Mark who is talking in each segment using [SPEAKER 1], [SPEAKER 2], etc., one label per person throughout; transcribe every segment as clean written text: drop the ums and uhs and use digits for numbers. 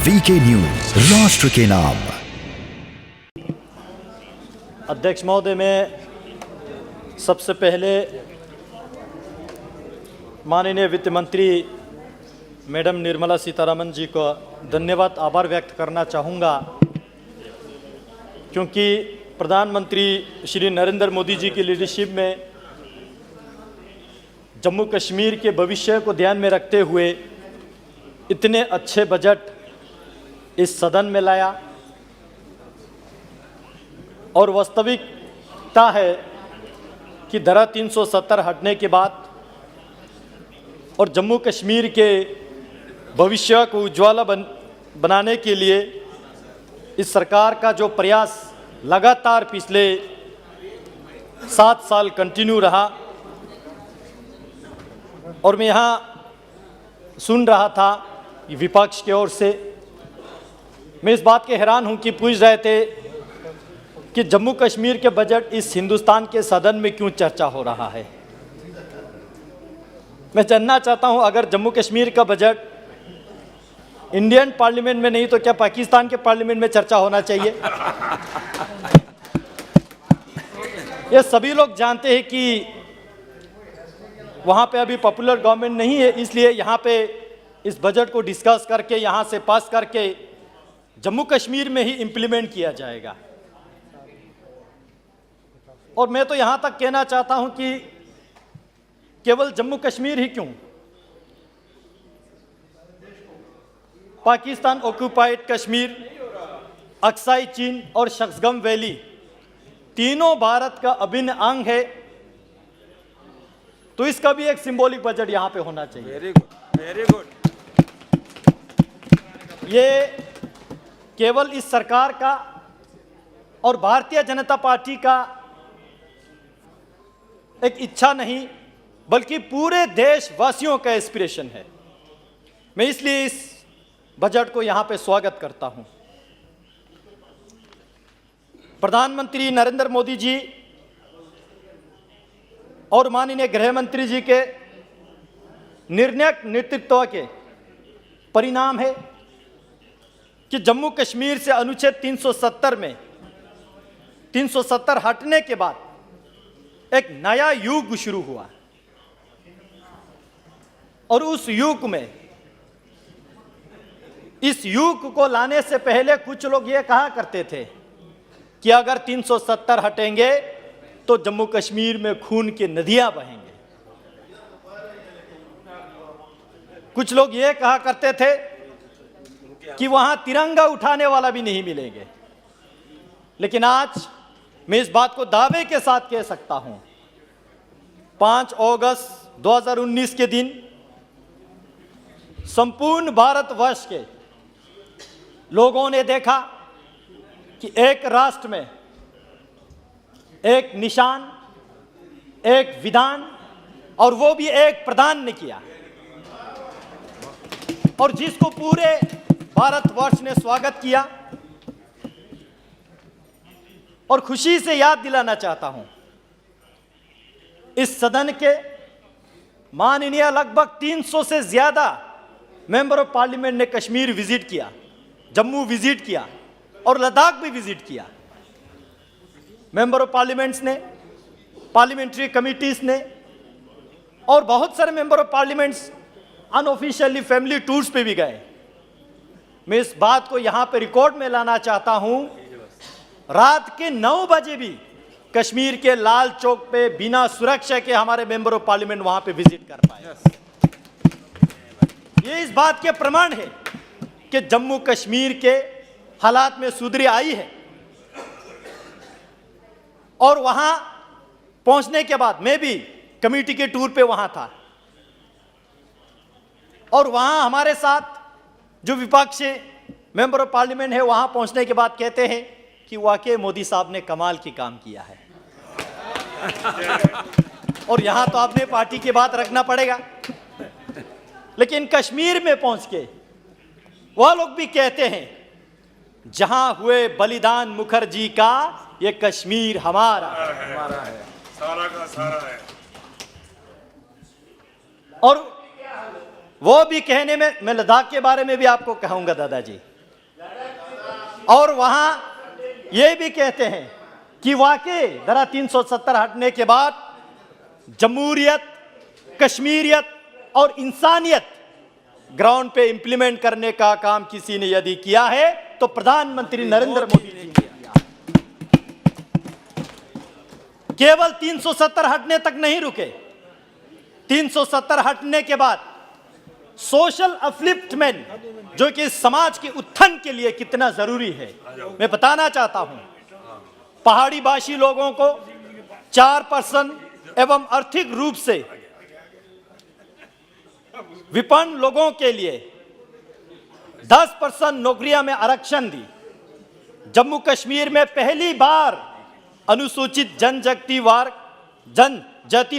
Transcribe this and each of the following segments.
[SPEAKER 1] VK news, राष्ट्र के नाम।
[SPEAKER 2] अध्यक्ष महोदय, मैं सबसे पहले माननीय वित्त मंत्री मैडम निर्मला सीतारमण जी को धन्यवाद आभार व्यक्त करना चाहूँगा, क्योंकि प्रधानमंत्री श्री नरेंद्र मोदी जी की लीडरशिप में जम्मू कश्मीर के भविष्य को ध्यान में रखते हुए इतने अच्छे बजट इस सदन में लाया। और वास्तविकता है कि धारा 370 हटने के बाद और जम्मू कश्मीर के भविष्य को उज्ज्वल बनाने के लिए इस सरकार का जो प्रयास लगातार पिछले 7 साल कंटिन्यू रहा। और मैं यहाँ सुन रहा था विपक्ष की ओर से, मैं इस बात के हैरान हूँ कि पूछ रहे थे कि जम्मू कश्मीर के बजट इस हिंदुस्तान के सदन में क्यों चर्चा हो रहा है। मैं जानना चाहता हूँ, अगर जम्मू कश्मीर का बजट इंडियन पार्लियामेंट में नहीं तो क्या पाकिस्तान के पार्लियामेंट में चर्चा होना चाहिए। ये सभी लोग जानते हैं कि वहाँ पे अभी पॉपुलर गवर्नमेंट नहीं है, इसलिए यहाँ पे इस बजट को डिस्कस करके यहाँ से पास करके जम्मू कश्मीर में ही इम्प्लीमेंट किया जाएगा। और मैं तो यहाँ तक कहना चाहता हूँ कि केवल जम्मू कश्मीर ही क्यों, पाकिस्तान ऑक्युपाइड कश्मीर, अक्साई चीन और शक्सगम वैली तीनों भारत का अभिन्न अंग है, तो इसका भी एक सिंबॉलिक बजट यहाँ पे होना चाहिए।
[SPEAKER 3] Very good, very good.
[SPEAKER 2] ये केवल इस सरकार का और भारतीय जनता पार्टी का एक इच्छा नहीं, बल्कि पूरे देशवासियों का एस्पिरेशन है। मैं इसलिए इस बजट को यहां पे स्वागत करता हूं। प्रधानमंत्री नरेंद्र मोदी जी और माननीय गृह मंत्री जी के निर्णायक नेतृत्व के परिणाम है कि जम्मू कश्मीर से अनुच्छेद 370 हटने के बाद एक नया युग शुरू हुआ। और उस युग में, इस युग को लाने से पहले कुछ लोग ये कहा करते थे कि अगर 370 हटेंगे तो जम्मू कश्मीर में खून की नदियां बहेंगे। कुछ लोग ये कहा करते थे कि वहां तिरंगा उठाने वाला भी नहीं मिलेंगे। लेकिन आज मैं इस बात को दावे के साथ कह सकता हूं, 5 अगस्त 2019 के दिन संपूर्ण भारतवर्ष के लोगों ने देखा कि एक राष्ट्र में एक निशान, एक विधान, और वो भी एक प्रधान ने किया, और जिसको पूरे भारतवर्ष ने स्वागत किया। और खुशी से याद दिलाना चाहता हूं, इस सदन के माननीय लगभग 300 से ज्यादा मेंबर ऑफ पार्लियामेंट ने कश्मीर विजिट किया, जम्मू विजिट किया और लद्दाख भी विजिट किया। मेंबर ऑफ पार्लियामेंट्स ने, पार्लियामेंट्री कमिटीज ने, और बहुत सारे member of parliaments unofficially family tours पे भी गए। मैं इस बात को यहां पे रिकॉर्ड में लाना चाहता हूं, रात के 9 बजे भी कश्मीर के लाल चौक पे बिना सुरक्षा के हमारे मेंबर ऑफ पार्लियामेंट वहां पे विजिट कर पाए। ये इस बात के प्रमाण है कि जम्मू कश्मीर के हालात में सुधरी आई है। और वहां पहुंचने के बाद मैं भी कमेटी के टूर पे वहां था, और वहां हमारे साथ जो विपक्षी मेंबर ऑफ पार्लियामेंट है, वहां पहुंचने के बाद कहते हैं कि वाकई मोदी साहब ने कमाल की काम किया है। और यहां तो आपने पार्टी की बात रखना पड़ेगा, लेकिन कश्मीर में पहुंच के वह लोग भी कहते हैं, जहां हुए बलिदान मुखर्जी का, ये कश्मीर हमारा
[SPEAKER 3] है, सारा का सारा है।
[SPEAKER 2] और वो भी कहने में, मैं लद्दाख के बारे में भी आपको कहूंगा दादाजी, और वहां ये भी कहते हैं कि वाकई धारा 370 हटने के बाद जमहूरियत, कश्मीरियत और इंसानियत ग्राउंड पे इंप्लीमेंट करने का काम किसी ने यदि किया है तो प्रधानमंत्री नरेंद्र मोदी ने किया। केवल 370 हटने तक नहीं रुके, 370 हटने के बाद सोशल अपलिफ्टमेंट जो कि समाज के उत्थान के लिए कितना जरूरी है मैं बताना चाहता हूं। पहाड़ी भाषी लोगों को 4% एवं आर्थिक रूप से विपन्न लोगों के लिए 10% नौकरियां में आरक्षण दी। जम्मू कश्मीर में पहली बार अनुसूचित जनजाति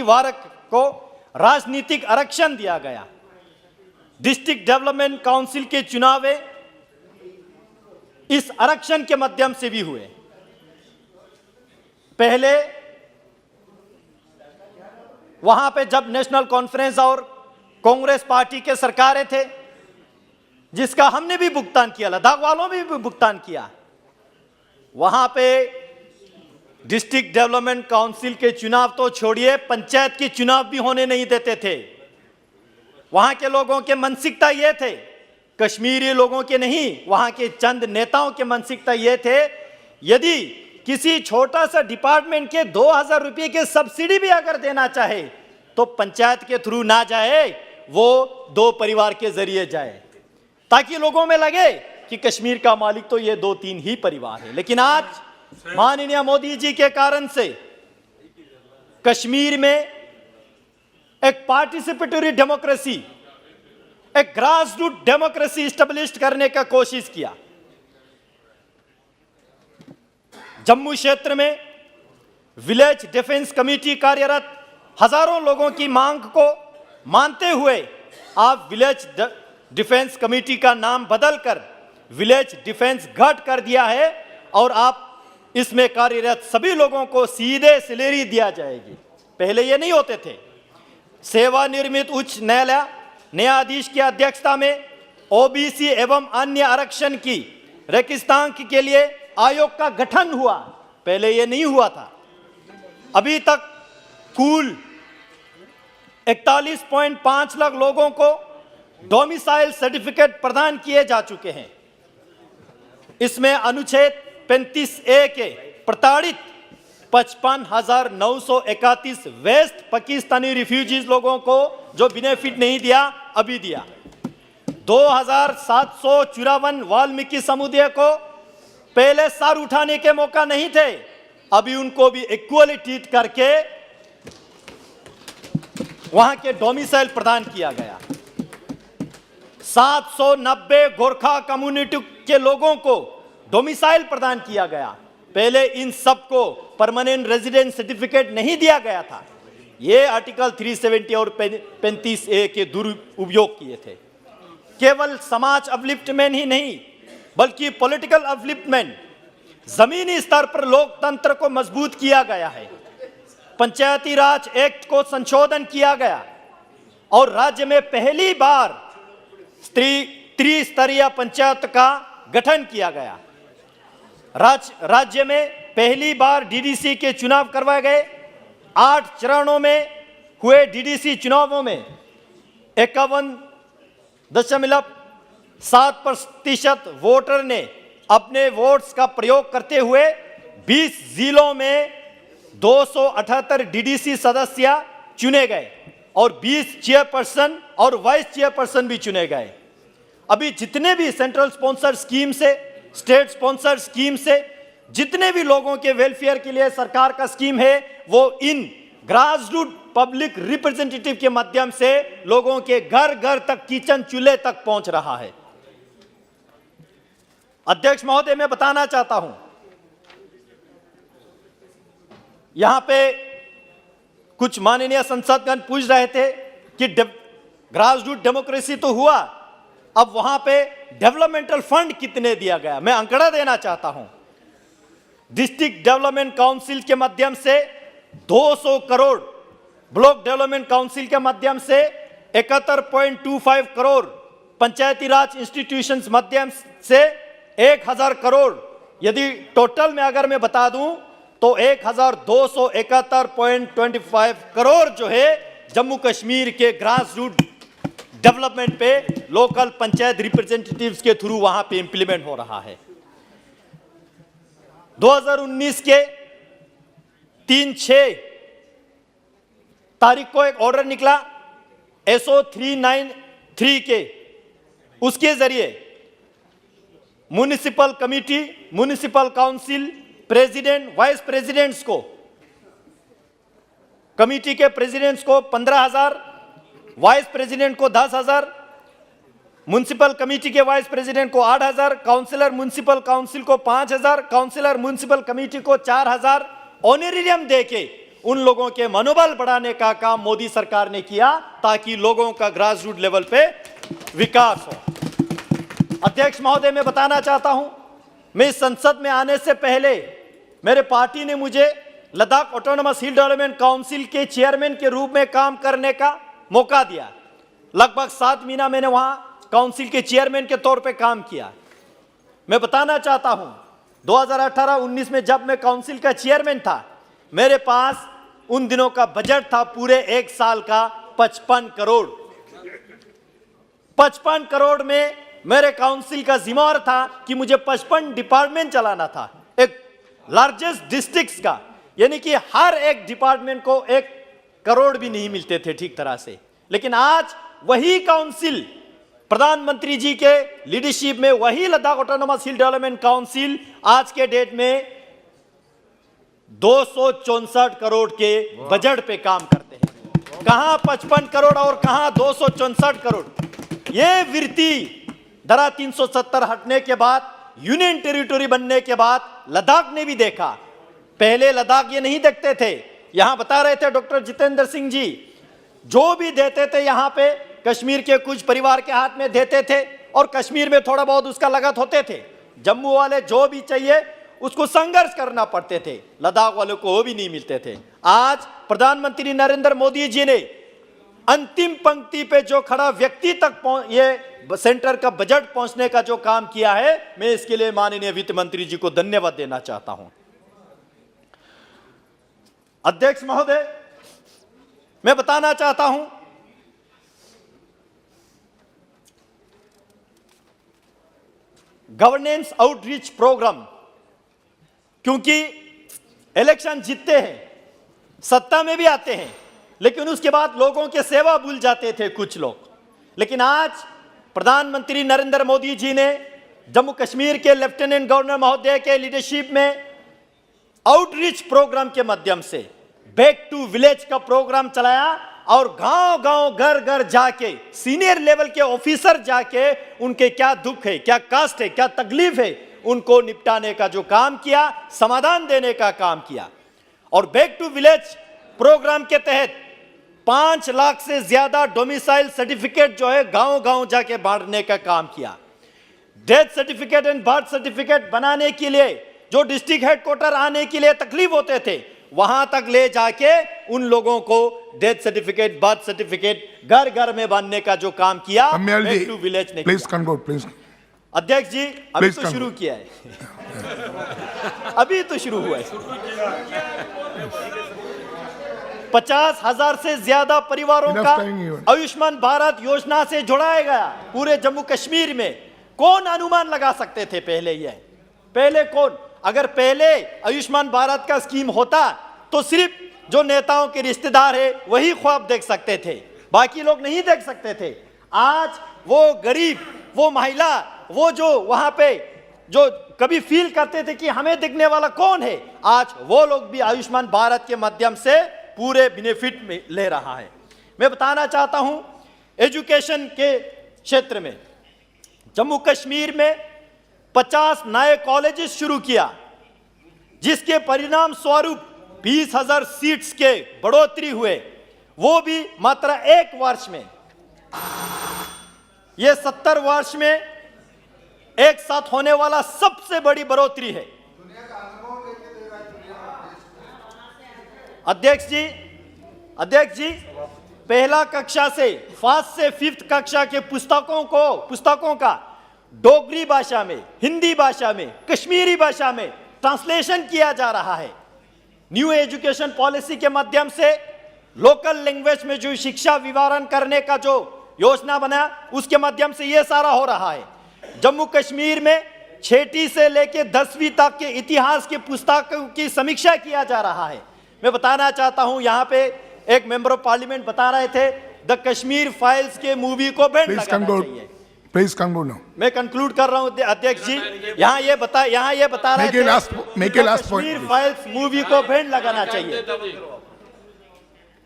[SPEAKER 2] वर्ग को राजनीतिक आरक्षण दिया गया। डिस्ट्रिक्ट डेवलपमेंट काउंसिल के चुनाव इस आरक्षण के माध्यम से भी हुए। पहले वहां पे जब नेशनल कॉन्फ्रेंस और कांग्रेस पार्टी के सरकारें थे, जिसका हमने भी भुगतान किया, लद्दाख वालों ने भी भुगतान किया, वहां पे डिस्ट्रिक्ट डेवलपमेंट काउंसिल के चुनाव तो छोड़िए, पंचायत के चुनाव भी होने नहीं देते थे। वहां के लोगों के मानसिकता ये थे, कश्मीरी लोगों के नहीं, वहां के चंद नेताओं के मानसिकता ये थे, यदि किसी छोटा सा डिपार्टमेंट के 2000 रुपए के सब्सिडी भी अगर देना चाहे तो पंचायत के थ्रू ना जाए, वो 2 परिवार के जरिए जाए, ताकि लोगों में लगे कि कश्मीर का मालिक तो ये 2-3 ही परिवार है। लेकिन आज माननीय मोदी जी के कारण से कश्मीर में एक पार्टिसिपेटरी डेमोक्रेसी, एक ग्रास रूट डेमोक्रेसी स्टेब्लिश करने का कोशिश किया। जम्मू क्षेत्र में विलेज डिफेंस कमेटी कार्यरत, हजारों लोगों की मांग को मानते हुए आप विलेज डिफेंस कमेटी का नाम बदलकर विलेज डिफेंस गढ़ कर दिया है और आप इसमें कार्यरत सभी लोगों को सीधे सैलरी दिया जाएगी। पहले ये नहीं होते थे। सेवानिवृत्त उच्च न्यायालय न्यायाधीश की अध्यक्षता में ओबीसी एवं अन्य आरक्षण की रेकिस्तान के लिए आयोग का गठन हुआ, पहले ये नहीं हुआ था। अभी तक कुल 41.5 लाख लोगों को डोमिसाइल सर्टिफिकेट प्रदान किए जा चुके हैं। इसमें अनुच्छेद 35A के प्रताड़ित 55,931 वेस्ट पाकिस्तानी रिफ्यूजीज लोगों को जो बेनिफिट नहीं दिया, अभी दिया। 2,754 वाल्मीकि समुदाय को पहले सर उठाने के मौका नहीं थे, अभी उनको भी इक्वली ट्रीट करके वहां के डोमिसाइल प्रदान किया गया। 790 गोरखा कम्युनिटी के लोगों को डोमिसाइल प्रदान किया गया, पहले इन सबको परमानेंट रेजिडेंट सर्टिफिकेट नहीं दिया गया था। ये आर्टिकल 370 और 35A के दुरुपयोग किए थे। केवल समाज अपलिफ्टमेंट ही नहीं बल्कि पॉलिटिकल अपलिफ्टमेंट, जमीनी स्तर पर लोकतंत्र को मजबूत किया गया है। पंचायती राज एक्ट को संशोधन किया गया और राज्य में पहली बार त्रिस्तरीय पंचायत का गठन किया गया। राज्य में पहली बार डीडीसी के चुनाव करवाए गए। 8 चरणों में हुए डीडीसी चुनावों में 51.7% वोटर ने अपने वोट्स का प्रयोग करते हुए 20 जिलों में 278 डीडीसी सदस्य चुने गए और 20 चेयरपर्सन और वाइस चेयरपर्सन भी चुने गए। अभी जितने भी सेंट्रल स्पॉन्सर स्कीम से, स्टेट स्पॉन्सर स्कीम से, जितने भी लोगों के वेलफेयर के लिए सरकार का स्कीम है, वो इन ग्रास रूट पब्लिक रिप्रेजेंटेटिव के माध्यम से लोगों के घर घर तक, किचन चूल्हे तक पहुंच रहा है। अध्यक्ष महोदय, मैं बताना चाहता हूं, यहां पे कुछ माननीय संसदगण पूछ रहे थे कि ग्रास रूट डेमोक्रेसी तो हुआ, अब वहां पे डेवलपमेंटल फंड कितने दिया गया। मैं आंकड़ा देना चाहता हूं। डिस्ट्रिक्ट डेवलपमेंट काउंसिल के माध्यम से 200 करोड़, ब्लॉक डेवलपमेंट काउंसिल के माध्यम से 71.25 करोड़, पंचायती राज इंस्टीट्यूशंस माध्यम से 1000 करोड़ यदि टोटल में अगर मैं बता दूं तो 1271.25 करोड़ जो है जम्मू कश्मीर के ग्रास रूट डेवलपमेंट पे लोकल पंचायत रिप्रेजेंटेटिव्स के थ्रू वहां पे इंप्लीमेंट हो रहा है। 2019 के 3/6 तारीख को एक ऑर्डर निकला SO 393 के, उसके जरिए municipal committee, municipal council, president, vice presidents को, कमिटी के प्रेसिडेंट्स को 15,000, वाइस प्रेसिडेंट को 10,000, म्युनिसिपल कमिटी के वाइस प्रेसिडेंट को 8,000, काउंसिलर म्युनिसिपल काउंसिल को 5,000, काउंसिलर म्युनिसिपल कमिटी को 4,000 ऑनरेरियम देके उन लोगों के मनोबल बढ़ाने का काम मोदी सरकार ने किया ताकि लोगों का ग्रास रूट लेवल पे विकास हो। अध्यक्ष महोदय, मैं बताना चाहता हूं, मैं इस संसद में आने से पहले मेरे पार्टी ने मुझे लद्दाख ऑटोनोमस हिल डेवलपमेंट काउंसिल के चेयरमैन के रूप में काम करने का मौका दिया। लगभग 7 महीना मैंने वहां काउंसिल के चेयरमैन के तौर पे काम किया। मैं बताना चाहता हूं 2018-19 में जब मैं काउंसिल का चेयरमैन था, मेरे पास उन दिनों का बजट था पूरे 1 साल का 55 करोड़। 55 करोड़ में मेरे काउंसिल का जिम्मेवार था कि मुझे 55 डिपार्टमेंट चलाना था, एक लार्जेस्ट डिस्ट्रिक्ट्स का, यानी कि हर एक डिपार्टमेंट को 1 करोड़ भी नहीं मिलते थे ठीक तरह से। लेकिन आज वही काउंसिल, प्रधानमंत्री जी के लीडरशिप में वही लद्दाख ऑटोनोमस हिल डेवलपमेंट काउंसिल आज के डेट में 264 करोड़ के बजट पे काम करते हैं। कहां 55 करोड़ और कहां 264 करोड़। यह वृत्ति धारा 370 हटने के बाद, यूनियन टेरिटरी बनने के बाद लद्दाख ने भी देखा। पहले लद्दाख ये नहीं देखते थे। यहां बता रहे थे डॉक्टर जितेंद्र सिंह जी, जो भी देते थे यहां पे कश्मीर के कुछ परिवार के हाथ में देते थे और कश्मीर में थोड़ा बहुत उसका लागत होते थे। जम्मू वाले जो भी चाहिए उसको संघर्ष करना पड़ते थे, लद्दाख वालों को वो भी नहीं मिलते थे। आज प्रधानमंत्री नरेंद्र मोदी जी ने अंतिम पंक्ति पे जो खड़ा व्यक्ति तक ये सेंटर का बजट पहुंचने का जो काम किया है, मैं इसके लिए माननीय वित्त मंत्री जी को धन्यवाद देना चाहता हूं। अध्यक्ष महोदय, मैं बताना चाहता हूं गवर्नेंस आउटरीच प्रोग्राम, क्योंकि इलेक्शन जीतते हैं, सत्ता में भी आते हैं, लेकिन उसके बाद लोगों के सेवा भूल जाते थे कुछ लोग। लेकिन आज प्रधानमंत्री नरेंद्र मोदी जी ने जम्मू कश्मीर के लेफ्टिनेंट गवर्नर महोदय के लीडरशिप में आउटरीच प्रोग्राम के माध्यम से बैक टू विलेज का प्रोग्राम चलाया और गांव-गांव, घर-घर जाके सीनियर लेवल के ऑफिसर जाके उनके क्या दुख है, क्या कष्ट है, क्या तकलीफ है, उनको निपटाने का जो काम किया, समाधान देने का काम किया। और बैक टू विलेज प्रोग्राम के तहत 5 लाख से ज्यादा डोमिसाइल सर्टिफिकेट जो है गांव-गांव जाके बांटने का काम किया। Death certificate and birth certificate बनाने के लिए जो डिस्ट्रिक्ट हेडक्वार्टर आने के लिए तकलीफ होते थे, वहां तक ले जाके उन लोगों को डेथ सर्टिफिकेट, बर्थ सर्टिफिकेट घर घर में बांधने का जो काम किया बैक टू विलेज ने किया। अध्यक्ष जी, अभी तो शुरू किया है अभी तो शुरू हुआ है। 50,000 से ज्यादा परिवारों का आयुष्मान भारत योजना से जोड़ाया गया पूरे जम्मू कश्मीर में। कौन अनुमान लगा सकते थे पहले कौन? अगर पहले आयुष्मान भारत का स्कीम होता तो सिर्फ जो नेताओं के रिश्तेदार है वही ख्वाब देख सकते थे, बाकी लोग नहीं देख सकते थे। आज वो गरीब, वो महिला, वो जो वहां पे जो कभी फील करते थे कि हमें दिखने वाला कौन है, आज वो लोग भी आयुष्मान भारत के माध्यम से पूरे बेनिफिट में ले रहा है। मैं बताना चाहता हूं एजुकेशन के क्षेत्र में जम्मू कश्मीर में 50 नए कॉलेजेस शुरू किया, जिसके परिणाम स्वरूप 20,000 सीट्स के बढ़ोतरी हुए, वो भी मात्र 1 वर्ष में। यह 70 वर्ष में एक साथ होने वाला सबसे बड़ी बढ़ोतरी है। अध्यक्ष जी, पहला कक्षा से 1st से 5th कक्षा के पुस्तकों का डोगरी भाषा में, हिंदी भाषा में, कश्मीरी भाषा में ट्रांसलेशन किया जा रहा है। न्यू एजुकेशन पॉलिसी के माध्यम से लोकल लैंग्वेज में जो शिक्षा विवरण करने का जो योजना बना, उसके माध्यम से यह सारा हो रहा है। जम्मू कश्मीर में 6ठी से लेकर 10वीं तक के इतिहास के पुस्तकों की समीक्षा किया जा रहा है। मैं बताना चाहता हूं, यहाँ पे एक मेंबर ऑफ पार्लियामेंट बता रहे थे द कश्मीर फाइल्स के मूवी को बैन लगाना चाहिए।
[SPEAKER 4] Please conclude now.
[SPEAKER 2] मैं कंक्लूड कर रहा हूं अध्यक्ष जी। यहाँ ये बता रहे थे
[SPEAKER 4] make a last point,
[SPEAKER 2] Kashmir
[SPEAKER 4] please.
[SPEAKER 2] Files movie को बैन लगाना चाहिए।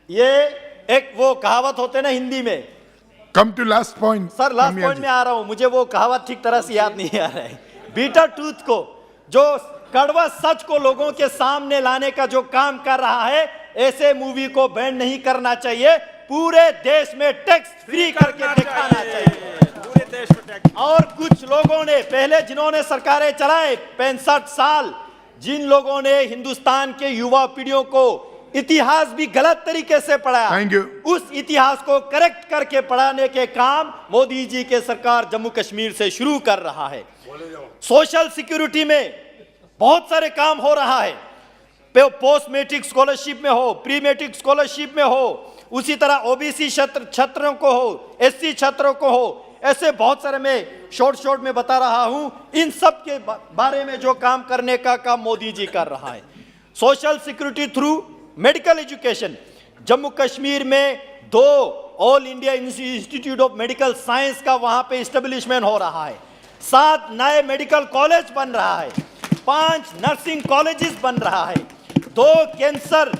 [SPEAKER 2] ये एक वो कहावत होते ना हिंदी में।
[SPEAKER 4] Come to last point.
[SPEAKER 2] Sir last
[SPEAKER 4] Namiyal
[SPEAKER 2] point
[SPEAKER 4] ji.
[SPEAKER 2] में आ रहा हूं, मुझे वो कहावत ठीक तरह से याद नहीं आ रहा है। बीटर टूथ को, जो कड़वा सच को लोगों के सामने लाने का जो काम कर रहा है, ऐसे मूवी को बैन नहीं करना चाहिए। पूरे देश में टैक्स फ्री करके दिखाना चाहिए।
[SPEAKER 3] पूरे देश में टैक्स।
[SPEAKER 2] और कुछ लोगों ने पहले जिन्होंने सरकारें चलाए 65 साल, जिन लोगों ने हिंदुस्तान के युवा पीढ़ियों को इतिहास भी गलत तरीके से पढ़ाया,
[SPEAKER 4] Thank you.
[SPEAKER 2] उस इतिहास को करेक्ट करके पढ़ाने के काम मोदी जी के सरकार जम्मू कश्मीर से शुरू कर रहा है। सोशल सिक्योरिटी में बहुत सारे काम हो रहा है। पोस्ट मैट्रिक स्कॉलरशिप में हो, प्री मैट्रिक स्कॉलरशिप में हो, उसी तरह ओबीसी छात्रों को हो, एससी छात्रों को हो, ऐसे बहुत सारे मैं शॉर्ट में बता रहा हूं। इन सब के बारे में जो काम करने का काम मोदी जी कर रहा है। Social security through medical education, Jammu Kashmir में 2 all India institute of medical science का वहां पे इस्टेब्लिशमेंट हो रहा है। 7 नए मेडिकल कॉलेज बन रहा है, 5 नर्सिंग कॉलेजेस बन रहा है, 2 कैंसर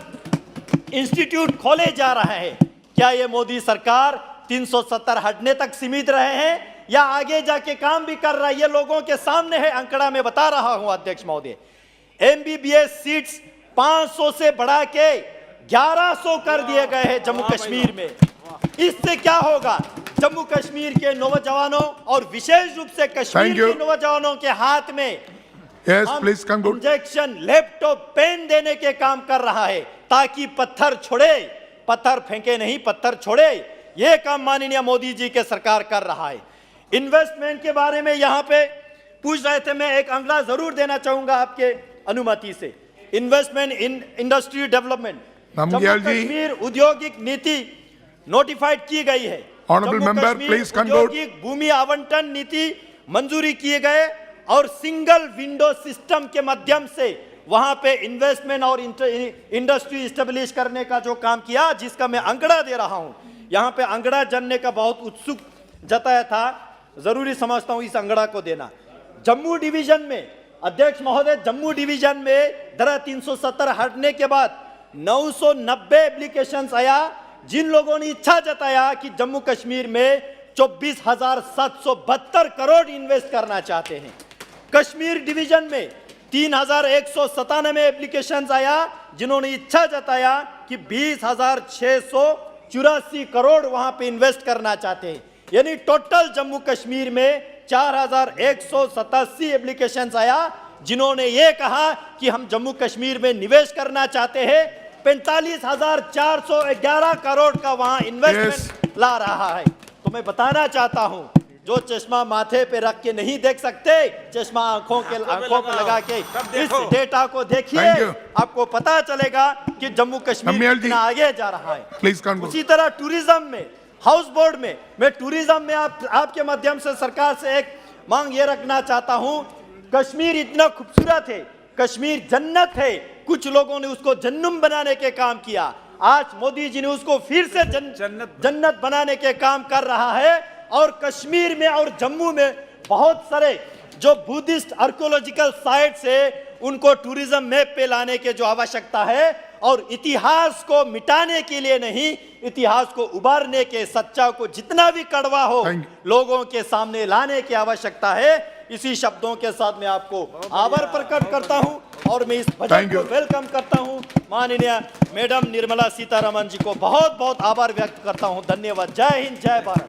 [SPEAKER 2] इंस्टीट्यूट खोले जा रहे हैं। क्या ये मोदी सरकार 370 हटने तक सीमित रहे हैं या आगे जाके काम भी कर रहा है? ये लोगों के सामने है, आंकड़ा में बता रहा हूं अध्यक्ष महोदय। एमबीबीएस सीट्स 500 से बढ़ा के 1100 कर दिए गए हैं जम्मू कश्मीर में। इससे क्या होगा? जम्मू कश्मीर के नौजवानों और विशेष रूप से कश्मीर के नौजवानों के हाथ में
[SPEAKER 4] Yes, please conclude.
[SPEAKER 2] Injection, laptop, pen देने के काम कर रहा है, ताकि पत्थर छोड़े, पत्थर फेंके नहीं, पत्थर छोड़े। यह काम माननीय मोदी जी के सरकार कर रहा है। इन्वेस्टमेंट के बारे में यहाँ पे पूछ रहे थे, मैं एक आंकड़ा जरूर देना चाहूंगा आपके अनुमति से। Investment in industry development, Jammu Kashmir औद्योगिक नीति नोटिफाइड की गई है।
[SPEAKER 4] Honorable member, please conclude.
[SPEAKER 2] औद्योगिक भूमि आवंटन नीति मंजूरी किए गए और सिंगल विंडो सिस्टम के माध्यम से वहां पे इन्वेस्टमेंट और इंडस्ट्री स्टेब्लिश करने का जो काम किया, जिसका मैं आंकड़ा दे रहा हूं। यहां पे आंकड़ा जानने का बहुत उत्सुक जताया था, जरूरी समझता हूं इस आंकड़ा को देना। जम्मू डिवीजन में अध्यक्ष महोदय, जम्मू डिवीजन में धारा 370 हटने के बाद 990 एप्लीकेशंस आया, जिन लोगों ने इच्छा जताया कि जम्मू कश्मीर में 24,772 करोड़ इन्वेस्ट करना चाहते हैं। कश्मीर डिवीजन में 3,197 एप्लीकेशंस आया, जिन्होंने इच्छा जताया कि 20,684 करोड़ वहां पे इन्वेस्ट करना चाहते हैं। यानी टोटल जम्मू कश्मीर में 4,187 एप्लीकेशंस आया, जिन्होंने ये कहा कि हम जम्मू कश्मीर में निवेश करना चाहते हैं। 45,411 करोड़ का वहां इन्वेस्टमेंट ला रहा है। तो मैं बताना चाहता हूं, जो चश्मा माथे पे रख के नहीं देख सकते, चश्मा आंखों पे लगा के इस डेटा को देखिए, आपको पता चलेगा कि जम्मू कश्मीर कितना आगे जा रहा है। उसी तरह टूरिज्म में, हाउस बोर्ड में, मैं टूरिज्म में आपके माध्यम से सरकार से एक मांग ये रखना चाहता हूं। कश्मीर इतना खूबसूरत है, कश्मीर जन्नत है, कुछ लोगों ने उसको जन्नम बनाने के काम किया। आज मोदी जी ने उसको फिर से जन्नत बनाने के काम कर रहा है। और कश्मीर में और जम्मू में बहुत सारे जो बुद्धिस्ट आर्कियोलॉजिकल साइट्स है, उनको टूरिज्म मैप पे लाने के जो आवश्यकता है, और इतिहास को मिटाने के लिए नहीं, इतिहास को उबारने के, सच्चा को जितना भी कड़वा हो लोगों के सामने लाने की आवश्यकता है। इसी शब्दों के साथ मैं आपको आभार प्रकट करता हूं और मैं इस बजट को वेलकम करता हूं। माननीय मैडम निर्मला सीतारमण जी को बहुत बहुत आभार व्यक्त करता हूं। धन्यवाद। जय हिंद, जय भारत।